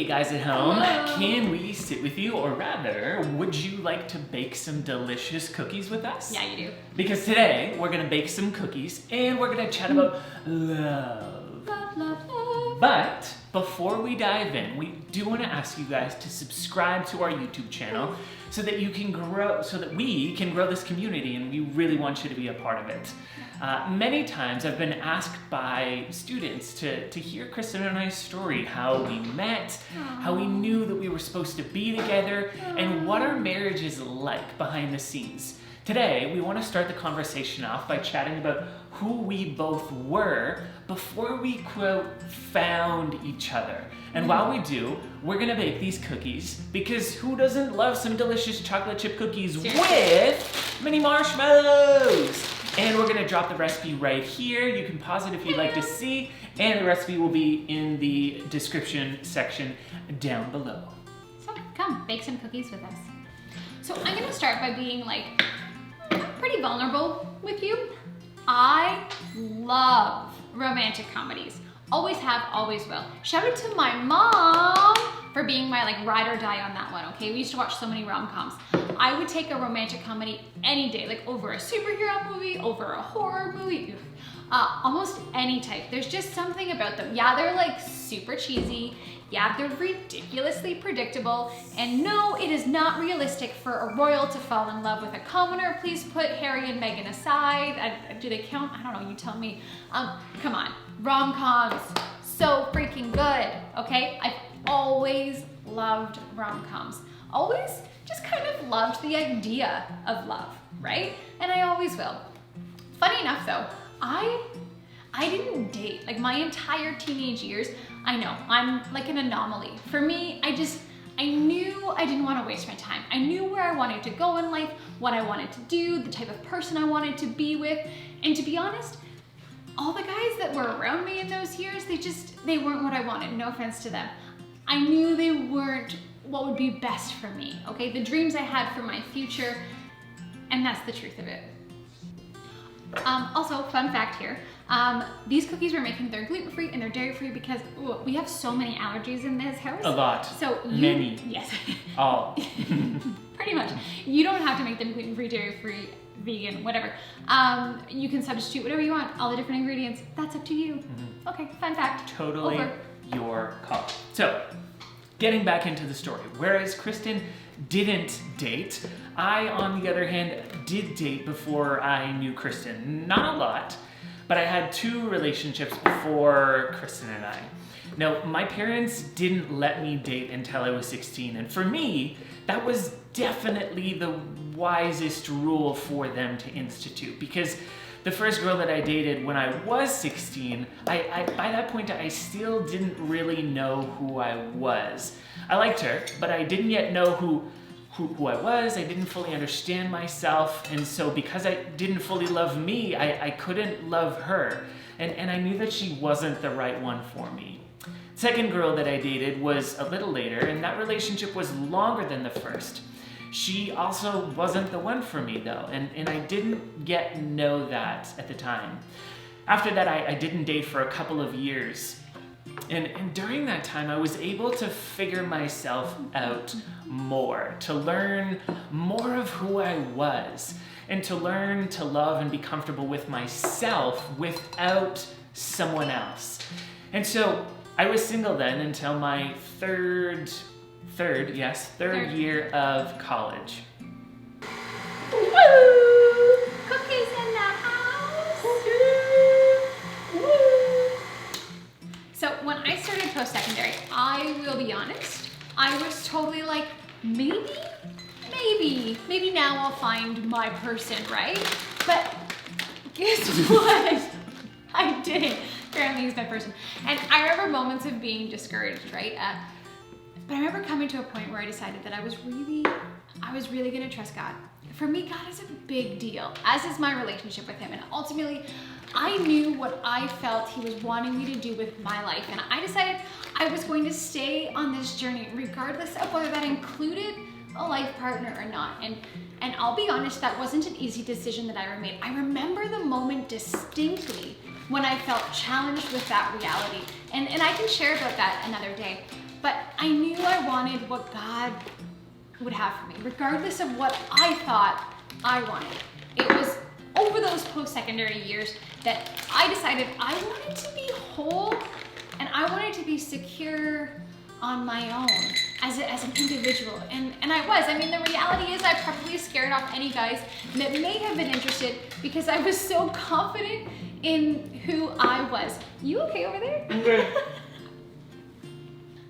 guys at home, Hello. can we sit with you, or rather, would you like to bake some delicious cookies with us? Yeah, you do. Because today, we're gonna bake some cookies and we're gonna chat about love. Love, love, love. But before we dive in, we do want to ask you guys to subscribe to our YouTube channel so that we can grow this community, and we really want you to be a part of it. Many times I've been asked by students to hear Kristen and I's story, how we met, how we knew that we were supposed to be together, and what our marriage is like behind the scenes. Today, we want to start the conversation off by chatting about who we both were before we, quote, found each other. And while we do, we're gonna bake these cookies because who doesn't love some delicious chocolate chip cookies with mini marshmallows? And we're gonna drop the recipe right here. You can pause it if you'd like to see, and the recipe will be in the description section down below. So come, bake some cookies with us. So I'm gonna start by being like pretty vulnerable with you. I love romantic comedies. Always have, always will. Shout out to my mom for being my like ride or die on that one, okay? We used to watch so many rom-coms. I would take a romantic comedy any day, like over a superhero movie, over a horror movie, almost any type. There's just something about them. Yeah, they're like super cheesy. Yeah, they're ridiculously predictable. And no, it is not realistic for a royal to fall in love with a commoner. Please put Harry and Meghan aside. Do they count? I don't know, you tell me. Come on, rom-coms, so freaking good, okay? I've always loved rom-coms. Always just kind of loved the idea of love, right? And I always will. Funny enough though, I didn't date, like my entire teenage years. I know, I'm like an anomaly. For me, I knew I didn't want to waste my time. I knew where I wanted to go in life, what I wanted to do, the type of person I wanted to be with. And to be honest, all the guys that were around me in those years, they weren't what I wanted, no offense to them. I knew they weren't what would be best for me, okay? The dreams I had for my future, and that's the truth of it. Also, fun fact here, these cookies we're making, they're gluten-free and they're dairy-free because we have so many allergies in this house. A lot. So Many. Yes. All. Pretty much. You don't have to make them gluten-free, dairy-free, vegan, whatever. You can substitute whatever you want, all the different ingredients. That's up to you. Mm-hmm. Okay, fun fact. Totally Over. Your call. So, getting back into the story, whereas Kristen didn't date, I, on the other hand, did date before I knew Kristen. Not a lot, but I had 2 relationships before Kristen and I. Now, my parents didn't let me date until I was 16, and for me, that was definitely the wisest rule for them to institute, because the first girl that I dated when I was 16, by that point, I still didn't really know who I was. I liked her, but I didn't yet know who I was. I didn't fully understand myself, and so because I didn't fully love me, I couldn't love her, and I knew that she wasn't the right one for me. Second girl that I dated was a little later, and that relationship was longer than the first. She also wasn't the one for me though, and I didn't yet know that at the time. After that, I didn't date for a couple of years. And during that time, I was able to figure myself out more, to learn more of who I was, and to learn to love and be comfortable with myself without someone else. And so I was single then until my third year of college. Woo! Cookies in the house! Woo! So when I started post-secondary, I will be honest, I was totally like, maybe now I'll find my person, right? But guess what? I didn't. Apparently he's my person. And I remember moments of being discouraged, right? But I remember coming to a point where I decided that I was really gonna trust God. For me, God is a big deal, as is my relationship with him. And ultimately, I knew what I felt he was wanting me to do with my life. And I decided I was going to stay on this journey, regardless of whether that included a life partner or not. And I'll be honest, that wasn't an easy decision that I ever made. I remember the moment distinctly when I felt challenged with that reality. And I can share about that another day. But I knew I wanted what God would have for me, regardless of what I thought I wanted. It was over those post-secondary years that I decided I wanted to be whole and I wanted to be secure on my own as an individual. And I was. I mean, the reality is I probably scared off any guys that may have been interested because I was so confident in who I was. You okay over there? Okay.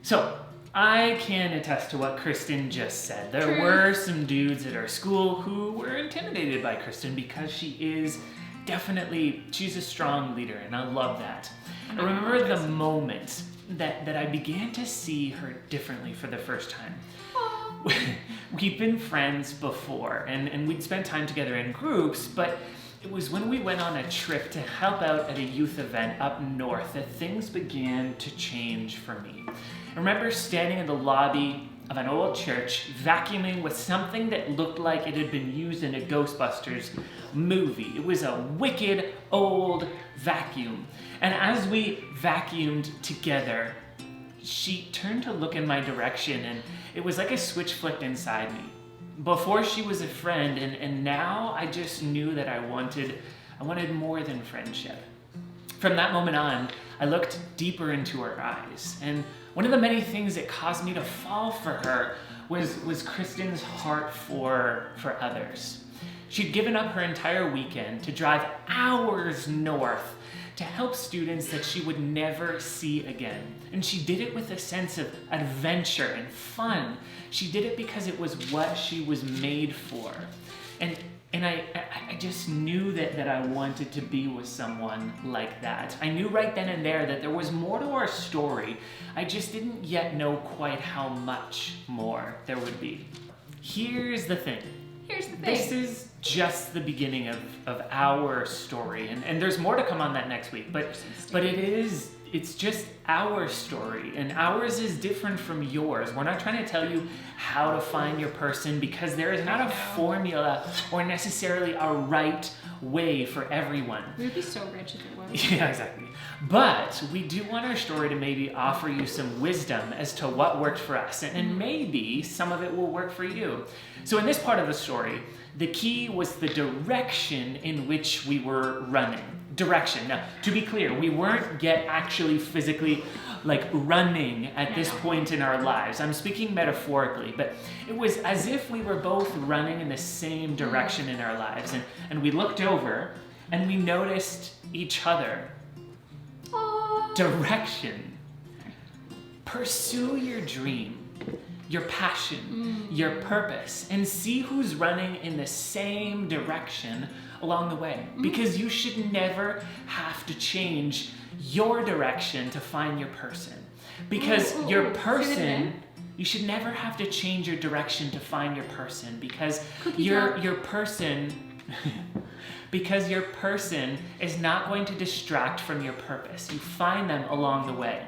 So, I can attest to what Kristen just said. There True. were some dudes at our school who were intimidated by Kristen because she's a strong leader, and I love that. I remember the moment that I began to see her differently for the first time. We've been friends before, and we'd spent time together in groups, but it was when we went on a trip to help out at a youth event up north that things began to change for me. I remember standing in the lobby of an old church, vacuuming with something that looked like it had been used in a Ghostbusters movie. It was a wicked old vacuum. And as we vacuumed together, she turned to look in my direction, and it was like a switch flipped inside me. Before she was a friend, and now I just knew that I wanted more than friendship. From that moment on, I looked deeper into her eyes, and one of the many things that caused me to fall for her was Kristen's heart for others. She'd given up her entire weekend to drive hours north to help students that she would never see again. And she did it with a sense of adventure and fun. She did it because it was what she was made for. And I just knew that I wanted to be with someone like that. I knew right then and there that there was more to our story. I just didn't yet know quite how much more there would be. Here's the thing. This is just the beginning of our story, and there's more to come on that next week, but it's just our story, and ours is different from yours. We're not trying to tell you how to find your person, because there is not a formula or necessarily a right way for everyone. We would be so rich if it was. Yeah, exactly. But we do want our story to maybe offer you some wisdom as to what worked for us, and maybe some of it will work for you. So in this part of the story, the key was the direction in which we were running. Direction. Now, to be clear, we weren't yet actually physically running at this point in our lives. I'm speaking metaphorically, but it was as if we were both running in the same direction in our lives. And we looked over and we noticed each other. Aww. Direction. Pursue your dream, your passion, your purpose, and see who's running in the same direction along the way. Because you should never have to change your direction to find your person. Because your person, you should never have to change your direction to find your person, because your person because your person is not going to distract from your purpose. You find them along the way.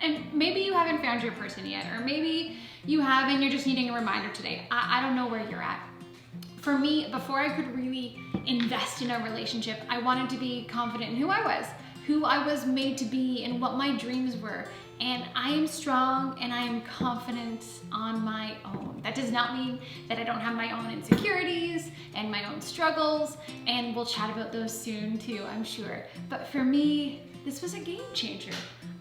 And maybe you haven't found your person yet, or maybe you have and you're just needing a reminder today. I don't know where you're at. For me, before I could really invest in a relationship, I wanted to be confident in who I was made to be, and what my dreams were. And I am strong and I am confident on my own. That does not mean that I don't have my own insecurities and my own struggles, and we'll chat about those soon too, I'm sure. But for me, this was a game changer.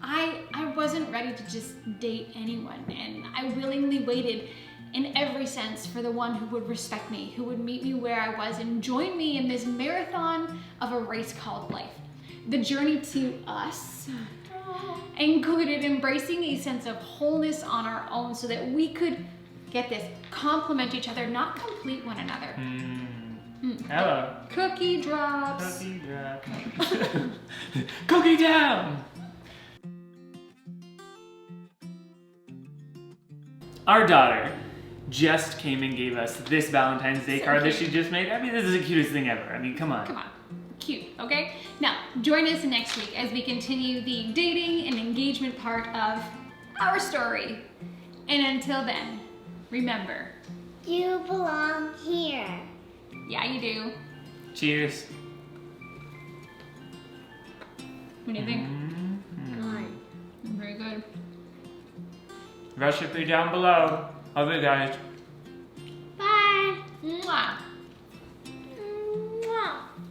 I wasn't ready to just date anyone, and I willingly waited in every sense for the one who would respect me, who would meet me where I was and join me in this marathon of a race called life. The journey to us included embracing a sense of wholeness on our own so that we could, get this, complement each other, not complete one another. Hello. Cookie drops. Cookie drop. Cookie down! Our daughter just came and gave us this Valentine's Day card that she just made. I mean, this is the cutest thing ever. I mean, come on. Come on. Cute, okay? Now, join us next week as we continue the dating and engagement part of our story. And until then, remember, you belong here. Yeah, you do. Cheers. What do you think? Good. Very good. Recipe down below. Love you guys.